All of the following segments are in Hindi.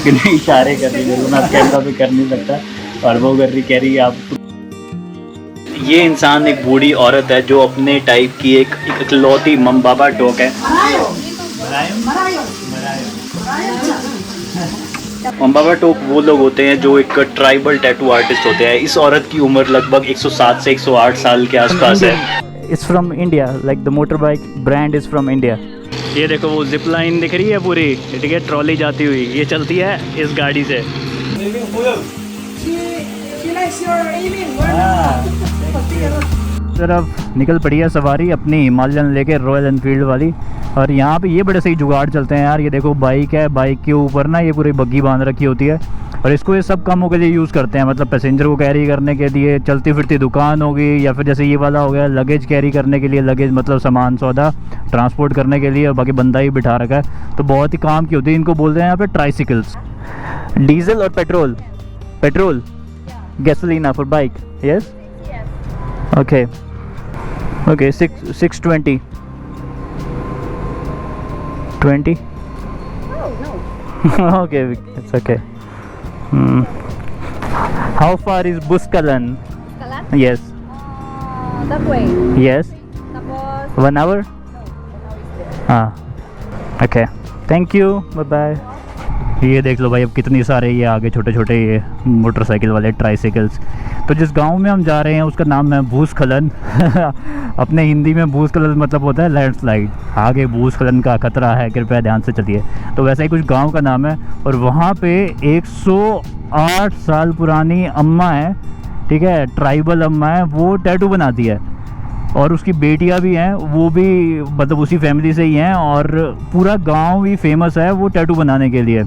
कि नहीं, इशारे कर रही है, मैं कैमरा पे कर नहीं सकता। और वो कर रही, कह रही आप। ये इंसान एक बूढ़ी औरत है जो अपने टाइप की एक इकलौती मम्बाबा डॉग है। मम्बाबा टोक वो लोग होते हैं जो एक ट्राइबल टैटू आर्टिस्ट होते हैं। इस औरत की उम्र लगभग 107 से 108 साल के आसपास है। It's from India, like the motorbike brand is from India. ये देखो वो जिप लाइन दिख रही है पूरी, ठीक है, ट्रॉली जाती हुई, ये चलती है इस गाड़ी से। तरफ निकल पड़ी है सवारी अपनी हिमालयन लेके, रॉयल एनफील्ड वाली। और यहाँ पे ये बड़े सही जुगाड़ चलते हैं यार। ये देखो बाइक है, बाइक के ऊपर ना ये पूरी बग्गी बांध रखी होती है और इसको ये सब कामों के लिए यूज़ करते हैं। मतलब पैसेंजर को कैरी करने के लिए, चलती फिरती दुकान होगी, या फिर जैसे ये वाला हो गया लगेज कैरी करने के लिए, लगेज मतलब सामान सौदा ट्रांसपोर्ट करने के लिए, और बाकी बंदा ही बिठा रखा है, तो बहुत ही काम की होती है। इनको बोलते हैं यहाँ पे ट्राइसिकल्स। डीजल और पेट्रोल, पेट्रोल गैसोलीना for bike, yes, okay okay, 620 20 okay, it's okay. How far is Buskalan? Buskalan? Yes. That way. Yes. Tapos 1 hour? हाँ, okay. Thank you. Bye bye. ये देख लो भाई, अब कितनी सारे ये आगे छोटे छोटे ये मोटरसाइकिल वाले ट्राइसाइकिल्स। तो जिस गांव में हम जा रहे हैं उसका नाम है भूस्खलन। अपने हिंदी में भूस्खलन मतलब होता है लैंडस्लाइड। आगे भूस्खलन का खतरा है, कृपया ध्यान से चलिए। तो वैसा ही कुछ गांव का नाम है और वहाँ पे 108 साल पुरानी अम्मा है, ठीक है, ट्राइबल अम्मा है, वो टैटू बनाती है। और उसकी बेटियां भी हैं, वो भी मतलब उसी फैमिली से ही हैं, और पूरा गांव ही फेमस है वो टैटू बनाने के लिए,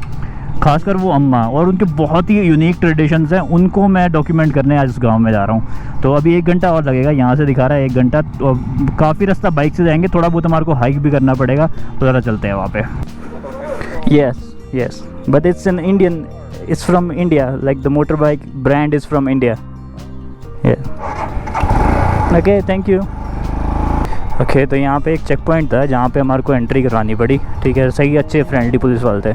खासकर वो अम्मा। और उनके बहुत ही यूनिक ट्रेडिशंस हैं, उनको मैं डॉक्यूमेंट करने आज उस गांव में जा रहा हूँ। तो अभी 1 घंटा और लगेगा, यहाँ से दिखा रहा है 1 घंटा। तो काफ़ी रास्ता बाइक से जाएंगे, थोड़ा बहुत हमारे को हाइक भी करना पड़ेगा, तो ज़रा चलते हैं वहाँ पे। Yes yes, but it's an Indian, it's from India, like the motor bike brand is from India. Okay, thank you. Okay, तो यहाँ पे एक चेक पॉइंट था जहाँ पे हमारे को एंट्री करानी पड़ी, ठीक है, सही अच्छे फ्रेंडली पुलिस वाले थे।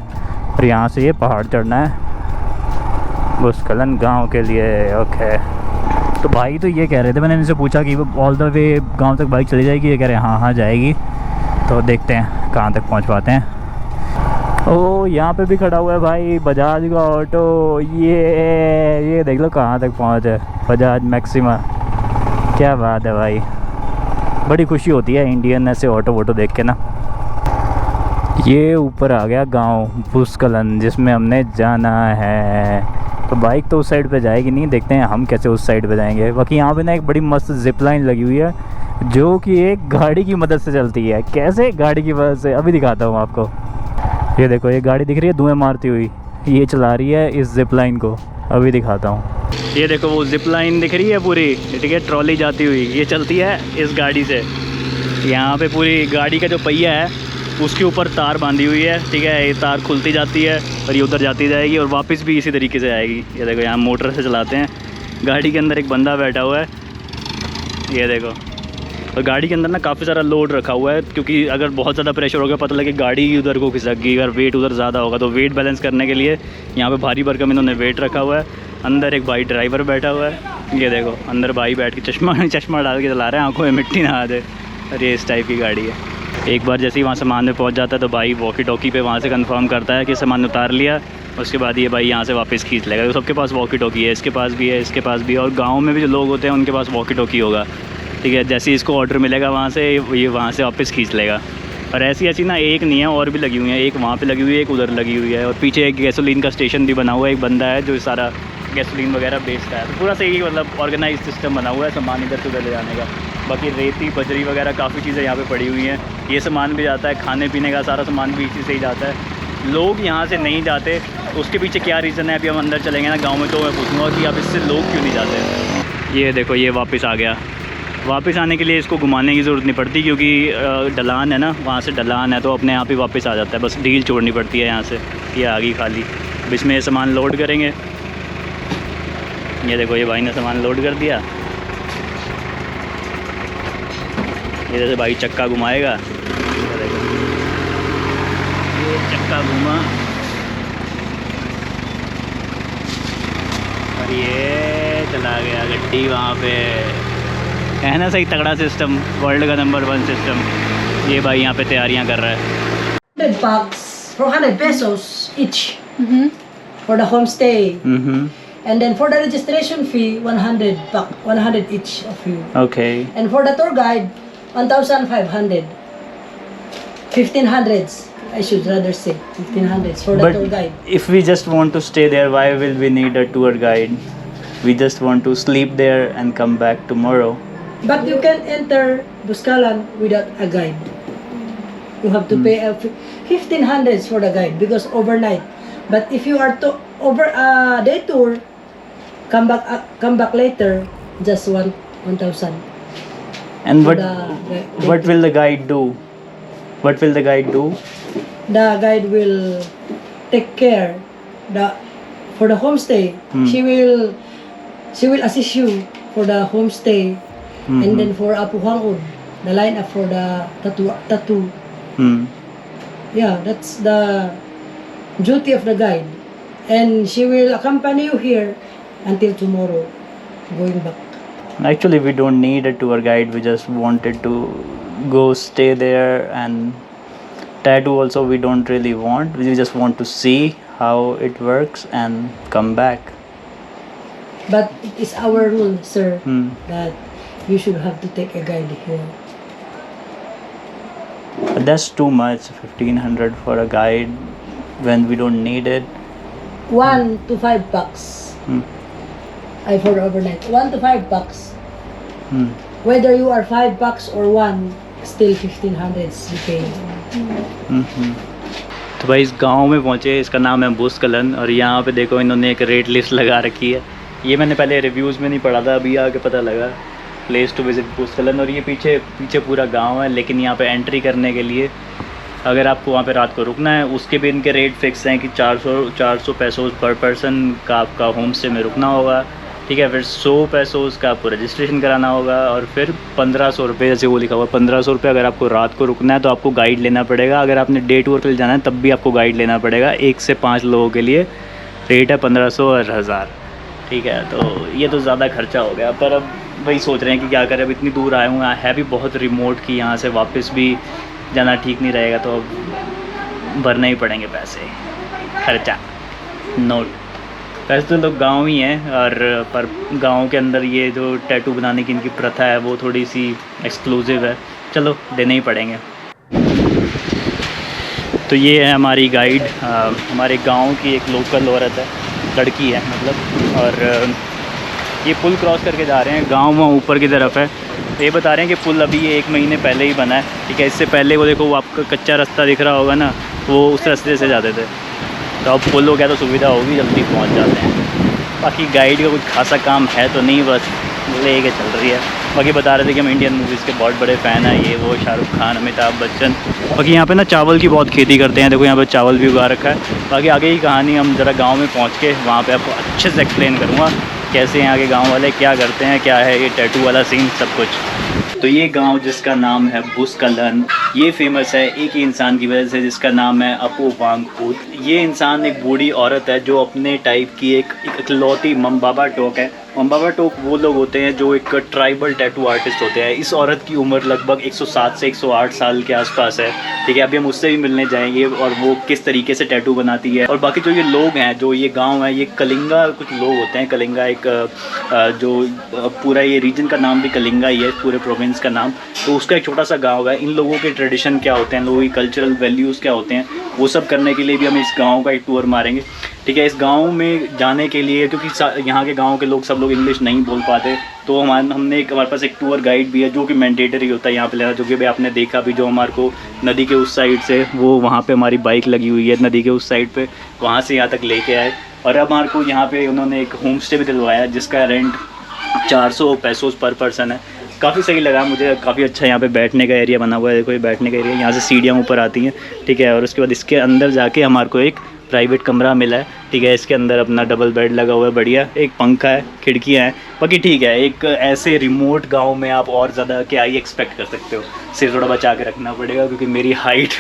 और यहाँ से ये पहाड़ चढ़ना है भूस्खलन गांव के लिए। ओके, तो भाई तो ये कह रहे थे, मैंने इनसे पूछा कि वो ऑल द वे गांव तक बाइक चली जाएगी, ये कह रहे हैं हाँ हाँ जाएगी। तो देखते हैं कहाँ तक पहुँच पाते हैं। ओ, यहाँ पे भी खड़ा हुआ है भाई बजाज का ऑटो। ये देख लो कहाँ तक पहुँचे, बजाज मैक्सिमा। क्या बात है भाई, बड़ी खुशी होती है इंडियन ऐसे ऑटो वोटो देख के ना। ये ऊपर आ गया गांव भूस्खलन जिसमें हमने जाना है। तो बाइक तो उस साइड पे जाएगी नहीं, देखते हैं हम कैसे उस साइड पे जाएंगे। बाकी यहाँ पे ना एक बड़ी मस्त जिप लाइन लगी हुई है जो कि एक गाड़ी की मदद से चलती है। कैसे गाड़ी की मदद से, अभी दिखाता हूँ आपको। ये देखो, ये गाड़ी दिख रही है धुएँ मारती हुई, ये चला रही है इस जिप लाइन को, अभी दिखाता हूँ। ये देखो वो जिप लाइन दिख रही है पूरी, ठीक है, ट्रॉली जाती हुई, ये चलती है इस गाड़ी से। यहाँ पे पूरी गाड़ी का जो पहिया है उसके ऊपर तार बांधी हुई है, ठीक है, ये तार खुलती जाती है और ये उधर जाती जाएगी और वापस भी इसी तरीके से आएगी। ये देखो यहाँ मोटर से चलाते हैं। गाड़ी के अंदर एक बंदा बैठा हुआ है, ये देखो। और गाड़ी के अंदर ना काफ़ी सारा लोड रखा हुआ है, क्योंकि अगर बहुत ज़्यादा प्रेशर होगा, पता लगे गाड़ी उधर को खिसक गई, अगर वेट उधर ज़्यादा होगा तो वेट बैलेंस करने के लिए यहाँ पे भारी भरकम इन्होंने वेट रखा हुआ है। अंदर एक भाई ड्राइवर बैठा हुआ है, ये देखो अंदर भाई बैठ के चश्मा डाल के चला रहे हैं, आंखों में मिट्टी ना आ जाए। अरे इस टाइप की गाड़ी है। एक बार जैसे ही वहाँ सामान में पहुँच जाता है तो भाई वॉकी टॉकी पे वहाँ से कंफर्म करता है कि सामान उतार लिया, उसके बाद ये भाई यहाँ से वापस खींच लेगा। तो सबके पास वॉकी टॉकी है, इसके पास भी है, इसके पास भी है, और गाँव में भी जो लोग होते हैं उनके पास वॉकी टॉकी होगा, ठीक है। जैसे ही इसको ऑर्डर मिलेगा वहाँ से, ये वहाँ से वापस खींच लेगा। और ऐसी ना एक नहीं है, और भी लगी हुई है, एक वहाँ पे लगी हुई है, एक उधर लगी हुई है, और पीछे एक गैसोलीन का स्टेशन भी बना हुआ है। एक बंदा है जो सारा गैसोलीन वगैरह बेचता है। तो पूरा सही मतलब ऑर्गेनाइज सिस्टम बना हुआ है सामान इधर से उधर ले जाने का। बाकी रेती बजरी वगैरह काफ़ी चीज़ें यहाँ पे पड़ी हुई हैं, ये सामान भी जाता है, खाने पीने का सारा सामान भी इसी से ही जाता है। लोग यहाँ से नहीं जाते, उसके पीछे क्या रीज़न है अभी हम अंदर चलेंगे ना गाँव में, तो मैं पूछूँगा कि आप इससे लोग क्यों नहीं जाते। ये देखो ये वापस आ गया। वापस आने के लिए इसको घुमाने की ज़रूरत नहीं पड़ती, क्योंकि ढलान है ना, वहाँ से ढलान है, तो अपने आप ही वापस आ जाता है, बस ढील छोड़नी पड़ती है यहाँ से। ये आ गई खाली। अब इसमें ये सामान लोड करेंगे। ये देखो ये भाई ने सामान लोड कर दिया। ये जैसे भाई चक्का घुमाएगा, ये चक्का घुमा, आ गया गड्डी वहाँ पे है ना, सही तगड़ा सिस्टम, वर्ल्ड का नंबर 1 सिस्टम। ये भाई यहाँ पे तैयारियाँ कर रहा है। 100 bucks, 400 pesos each for the homestay. And then for the registration fee, 100 each of you. Okay. And for the tour guide, 1,500. 1,500s, I should rather say 1,500s for the tour guide. If we just want to stay there, why will we need a tour guide? We just want to sleep there and come back tomorrow. But you can enter Buscalan without a guide. You have to pay 1,500s for the guide because overnight. But if you are to over a day tour, come back later, just 1,000. And For what will the guide do? What will the guide do? The guide will take care for the homestay. She will assist you for the homestay, and then for Apu Hangud, the line up for the tattoo. Yeah, that's the duty of the guide, and she will accompany you here until tomorrow, going back. Actually, we don't need a tour guide. We just wanted to go stay there, and tattoo also we don't really want. We just want to see how it works and come back. But it is our rule, sir, Hmm. that you should have to take a guide here. But that's too much, 1,500 for a guide when we don't need it. 1 to 5 bucks. For the overnight. 1 to 5 bucks. Hmm. Whether you are 5 bucks or 1, still 1,500 you pay. तो भाई इस गांव में पहुंचे, इसका नाम है बुस्कलन, और यहाँ पे देखो इन्होंने एक रेट लिस्ट लगा रखी है। ये मैंने पहले रिव्यूज़ में नहीं पढ़ा था, अभी आके पता लगा, प्लेस टू विज़िट बुस्कलन। और ये पीछे पूरा गांव है, लेकिन यहाँ पे एंट्री करने के लिए अगर आपको वहाँ पे रात को रुकना है, उसके भी इनके रेट फिक्स हैं कि 400 पैसों पर पर्सन का आपका होम स्टे में रुकना होगा, ठीक है। फिर 100 पैसों का आपको रजिस्ट्रेशन कराना होगा, और फिर 1,500 रुपये, जैसे वो लिखा हुआ 1,500 रुपये अगर आपको रात को रुकना है तो आपको गाइड लेना पड़ेगा। अगर आपने डे टूर पे जाना है तब भी आपको गाइड लेना पड़ेगा। 1 से 5 लोगों के लिए रेट है 1,500 और 1,000, ठीक है। तो ये तो ज़्यादा खर्चा हो गया, पर अब वही सोच रहे हैं कि क्या करें। अब इतनी दूर आए हुए है भी बहुत रिमोट की, यहाँ से वापस भी जाना ठीक नहीं रहेगा, तो अब भरना ही पड़ेंगे पैसे, खर्चा नोट। वैसे तो लोग गांव ही हैं, और पर गांव के अंदर ये जो टैटू बनाने की इनकी प्रथा है वो थोड़ी सी एक्सक्लूसिव है, चलो देने ही पड़ेंगे। तो ये है हमारी गाइड, हमारे गांव की एक लोकल औरत है, लड़की है मतलब, और ये पुल क्रॉस करके जा रहे हैं। गांव वहाँ ऊपर की तरफ है। तो ये बता रहे हैं कि पुल अभी ये 1 महीने पहले ही बना है, ठीक है। इससे पहले वो देखो, वो आपका कच्चा रास्ता दिख रहा होगा ना, वो उस रास्ते से जाते थे। तो अब पुल हो गया तो सुविधा होगी, जल्दी पहुंच जाते हैं। बाकी गाइड का कुछ खासा काम है तो नहीं, बस लेके चल रही है। बाकी बता रहे थे कि हम इंडियन मूवीज़ के बहुत बड़े फ़ैन हैं, ये वो शाहरुख खान, अमिताभ बच्चन। बाकी यहाँ पे ना चावल की बहुत खेती करते हैं, देखो यहाँ पे चावल भी उगा रखा है। बाकी आगे की कहानी हम ज़रा गाँव में पहुँच के वहाँ पर आपको अच्छे से एक्सप्लेन करूँगा, कैसे यहाँ के गाँव वाले क्या करते हैं, क्या है ये टैटू वाला सीन, सब कुछ। तो ये गांव जिसका नाम है बुस्कलन, ये फेमस है एक ही इंसान की वजह से, जिसका नाम है अपू वांगखुत। ये इंसान एक बूढ़ी औरत है जो अपने टाइप की एक इकलौती मम्बाबा टोक है। मम्बाबा टोक वो लोग होते हैं जो एक ट्राइबल टैटू आर्टिस्ट होते हैं। इस औरत की उम्र लगभग 107 से 108 साल के आसपास है, ठीक है। अभी हम उससे भी मिलने जाएंगे और वो किस तरीके से टैटू बनाती है। और बाकी जो ये लोग हैं, जो ये गांव है, ये कलिंगा कुछ लोग होते हैं। कलिंगा एक जो पूरा ये रीजन का नाम भी कलिंगा ही है, पूरे प्रोविंस का नाम। तो उसका एक छोटा सा गाँव है। इन लोगों के ट्रेडिशन क्या होते हैं, लोगों की कल्चरल वैल्यूज़ क्या होते हैं, वो सब करने के लिए भी हम इस गाँव का एक टूर मारेंगे, ठीक है। इस गांव में जाने के लिए, क्योंकि यहाँ के गांव के लोग सब लोग इंग्लिश नहीं बोल पाते, तो हमारे पास एक टूर गाइड भी है जो कि मैंडेटरी होता है यहाँ पे लेना, जो कि भी आपने देखा भी, जो हमारे को नदी के उस साइड से, वो वहाँ पे हमारी बाइक लगी हुई है नदी के उस साइड पे, वहाँ से यहाँ तक लेके आए। और अब हमारे को यहाँ पे उन्होंने एक होम स्टे भी दिलवाया जिसका रेंट 400 पैसों पर पर्सन है। काफ़ी सही लगा मुझे, काफ़ी अच्छा यहाँ पे बैठने का एरिया बना हुआ है। देखो ये बैठने का एरिया, यहाँ से सीढ़ियाँ ऊपर आती हैं, ठीक है। और उसके बाद इसके अंदर जाके हमारे को एक प्राइवेट कमरा मिला है, ठीक है। इसके अंदर अपना डबल बेड लगा हुआ है, बढ़िया, एक पंखा है, खिड़कियाँ हैं, बाकी ठीक है। एक ऐसे रिमोट गांव में आप और ज़्यादा क्या ही एक्सपेक्ट कर सकते हो। सिर थोड़ा बचा के रखना पड़ेगा क्योंकि मेरी हाइट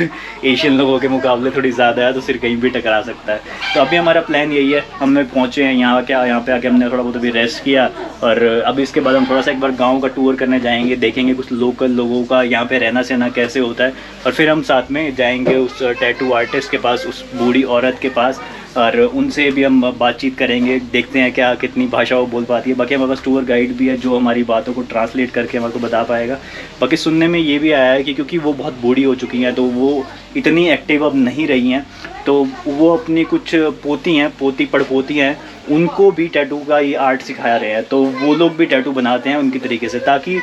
एशियन लोगों के मुकाबले थोड़ी ज़्यादा है, तो सिर कहीं भी टकरा सकता है। तो अभी हमारा प्लान यही है, हमने पहुँचे हैं यहाँ पे आके हमने थोड़ा बहुत अभी रेस्ट किया, और अभी इसके बाद हम थोड़ा सा एक बार गाँव का टूर करने जाएँगे, देखेंगे कुछ लोकल लोगों का यहाँ पर रहना सहना कैसे होता है, और फिर हम साथ में जाएँगे उस टैटू आर्टिस्ट के पास, उस बूढ़ी औरत के पास, और उनसे भी हम बातचीत करेंगे, देखते हैं क्या कितनी भाषा वो बोल पाती है। बाकी हमारे पास टूर गाइड भी है जो हमारी बातों को ट्रांसलेट करके हमारे को बता पाएगा। बाकी सुनने में ये भी आया है कि क्योंकि वो बहुत बूढ़ी हो चुकी हैं तो वो इतनी एक्टिव अब नहीं रही हैं, तो वो अपनी कुछ पड़पोती हैं, उनको भी टैटू का ये आर्ट सिखा रहे हैं। तो वो लोग भी टैटू बनाते हैं उनकी तरीके से, ताकि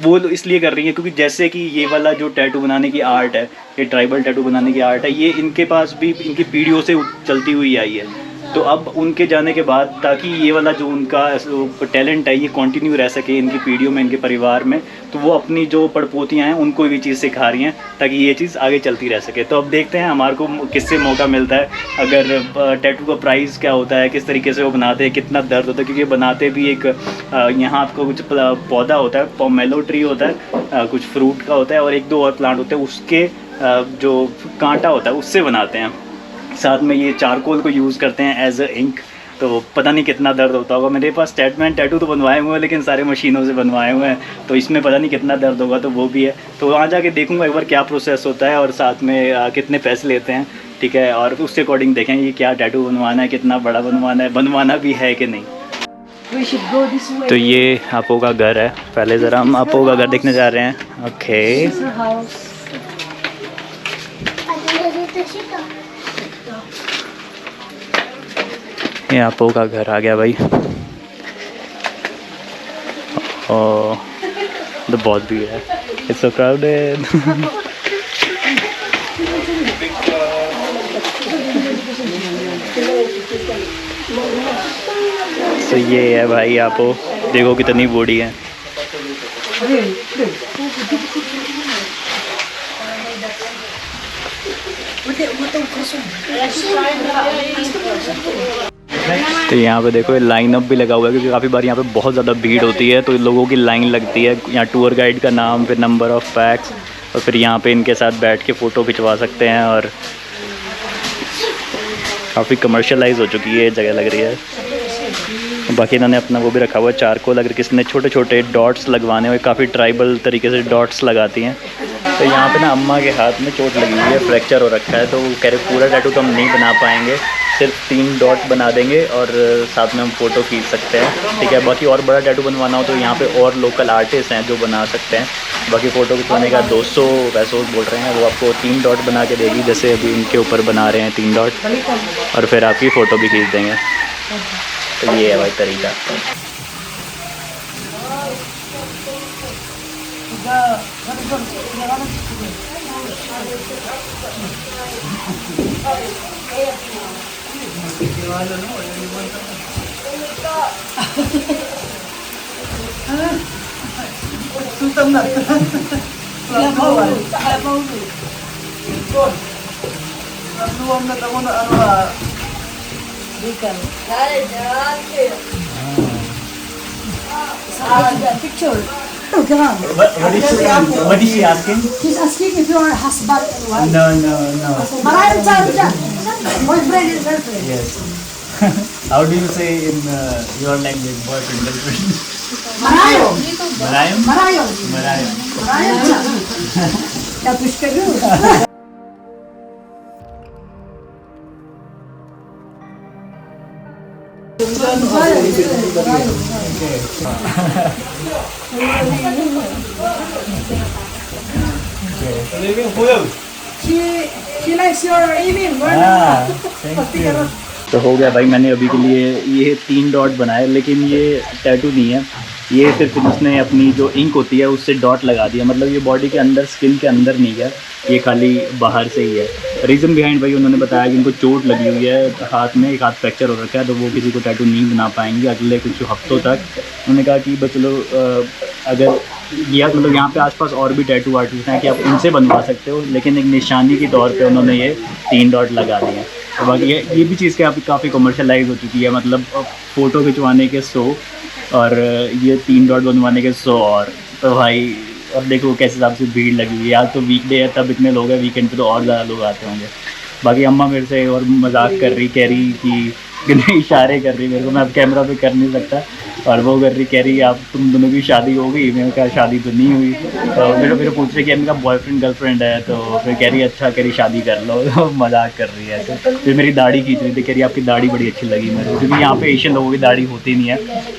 वो इसलिए कर रही हैं क्योंकि जैसे कि ये वाला जो टैटू बनाने की आर्ट है, ये ट्राइबल टैटू बनाने की आर्ट है, ये इनके पास भी इनकी पीढ़ियों से चलती हुई आई है। तो अब उनके जाने के बाद ताकि ये वाला जो उनका टैलेंट है ये कंटिन्यू रह सके इनकी पीढ़ियों में, इनके परिवार में, तो वो अपनी जो पड़पोतियाँ हैं उनको भी चीज़ सिखा रही हैं ताकि ये चीज़ आगे चलती रह सके। तो अब देखते हैं हमारे को किससे मौका मिलता है, अगर टैटू का प्राइस क्या होता है, किस तरीके से वो बनाते हैं, कितना दर्द होता है, क्योंकि बनाते भी एक यहाँ आपको कुछ पौधा होता है, पोमेलो ट्री होता है, कुछ फ्रूट का होता है, और एक दो और प्लांट होते हैं, उसके जो कांटा होता है उससे बनाते हैं। साथ में ये चारकोल को यूज़ करते हैं एज अ इंक। तो पता नहीं कितना दर्द होता होगा। मेरे पास टैटू तो बनवाए हुए हैं लेकिन सारे मशीनों से बनवाए हुए हैं, तो इसमें पता नहीं कितना दर्द होगा, तो वो भी है। तो वहाँ जाके देखूँगा एक बार क्या प्रोसेस होता है और साथ में कितने पैसे लेते हैं, ठीक है, और उसके अकॉर्डिंग देखेंगे कि क्या टैटू बनवाना है, कितना बड़ा बनवाना भी है कि नहीं। तो ये आपो का घर है, पहले ज़रा हम आपो का घर देखने जा रहे हैं। ओके, ये आपो का घर आ गया भाई। ओह, तो बहुत भीड़ है, इट्स सो क्राउडेड। तो ये है भाई आपो, देखो कितनी बॉडी है। तो यहाँ पे देखो लाइन अप भी लगा हुआ है क्योंकि काफ़ी बार यहाँ पे बहुत ज़्यादा भीड़ होती है, तो लोगों की लाइन लगती है। यहाँ टूर गाइड का नाम, फिर नंबर ऑफ़ पैक्स, और फिर यहाँ पे इनके साथ बैठ के फ़ोटो खिंचवा सकते हैं। और काफ़ी कमर्शलाइज हो चुकी है ये जगह लग रही है। बाकी इन्होंने अपना वो भी रखा हुआ है चारकोल, अगर किसी ने छोटे छोटे डॉट्स लगवाने हुए, काफ़ी ट्राइबल तरीके से डॉट्स लगाती हैं। तो यहाँ पे ना अम्मा के हाथ में चोट लगी हुई है, फ्रैक्चर हो रखा है, तो वो कह रहे पूरा टैटू तो हम नहीं बना पाएंगे, सिर्फ 3 डॉट बना देंगे और साथ में हम फ़ोटो खींच सकते हैं, ठीक है। बाकी और बड़ा टैटू बनवाना हो तो यहाँ पे और लोकल आर्टिस्ट हैं जो बना सकते हैं। बाकी फ़ोटो खिंचवाने का 200 पैसे बोल रहे हैं, वो आपको 3 डॉट बना के देगी, जैसे अभी इनके ऊपर बना रहे हैं 3 डॉट, और फिर आपकी फ़ोटो भी खींच देंगे। तो ये है भाई तरीका। Picture. What is she asking? He's asking if your husband. No. Marayam Charja. Boyfriend and girlfriend. Yes. How do you say in your language, boyfriend, girlfriend? Marayam. Marayam? Marayam. Marayam. Marayam. That is good. She likes your email. तो हो गया भाई, मैंने अभी के लिए ये 3 डॉट बनाए, लेकिन ये टैटू नहीं है, ये सिर्फ उसने अपनी जो इंक होती है उससे डॉट लगा दिया, मतलब ये बॉडी के अंदर, स्किन के अंदर नहीं है, ये खाली बाहर से ही है। रीज़न बिहाइंड भाई उन्होंने बताया कि उनको चोट लगी हुई है हाथ में, एक हाथ फ्रैक्चर हो रखा है, तो वो किसी को टैटू नहीं बना पाएंगे अगले कुछ हफ्तों तक। उन्होंने कहा कि बस चलो अगर ये मतलब यहाँ पे आसपास और भी टैटू आर्टिस्ट हैं कि आप उनसे बनवा सकते हो, लेकिन एक निशानी के तौर पे उन्होंने ये 3 डॉट लगा दिए हैं। तो बाकी ये भी चीज़ काफ़ी कमर्शलाइज हो चुकी है, मतलब फ़ोटो खिंचवाने के 100 और ये 3 डॉट बनवाने के 100 और तो भाई अब देखो कैसे हिसाब से भीड़ लगी हुई है। आज तो वीकडे है तब इतने लोग हैं, वीकेंड पे तो और ज़्यादा लोग आते होंगे। बाकी अम्मा मेरे से और मजाक कर रही, कह रही कि कितने इशारे कर रही मेरे को, मैं अब कैमरा पे कर नहीं सकता, और वो कर रही कह रही आप तुम दोनों की शादी हो गई। मैंने कहा शादी तो नहीं हुई। तो मेरे पूछ रही कि इनका बॉयफ्रेंड गर्लफ्रेंड है, तो फिर कह रही अच्छा कह रही शादी कर लो। तो मजाक कर रही है। तो फिर मेरी दाढ़ी खींच रही थी, कह रही आपकी दाढ़ी बड़ी अच्छी लगी मेरे को, क्योंकि यहाँ पे एशियन लोगों की दाढ़ी होती नहीं है,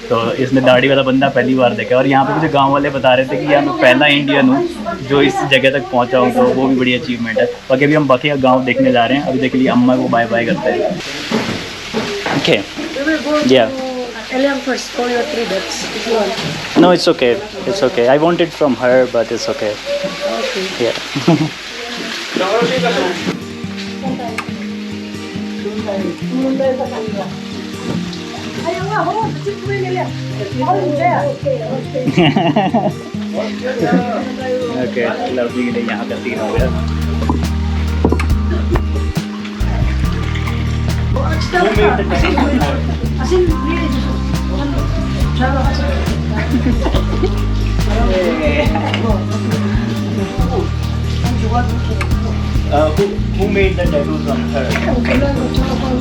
तो इसने दाढ़ी वाला बंदा पहली बार देखा। और यहाँ पे मुझे गाँव वाले बता रहे थे कि यार मैं पहला इंडियन हूँ जो इस जगह तक पहुँचा हूँ, तो वो भी बड़ी अचीवमेंट है। बाकी अभी हम बाकी गाँव देखने जा रहे हैं, अभी देख लिए अम्मा को बाय बाय करते हैं। Okay We will go Yeah. to Eliam first for your 3 dots if you want. No, it's okay. It's okay. I want it from her, but it's okay. Okay. Yeah. Ayaw nga, ho. Kasi kumain nila. Ako yung kaya. Okay. Lovely के लिए यहाँ का सीन हो गया। Asin, really, Chalo kasi. Who made the tattoos on her? Kailan mo, tsaka pang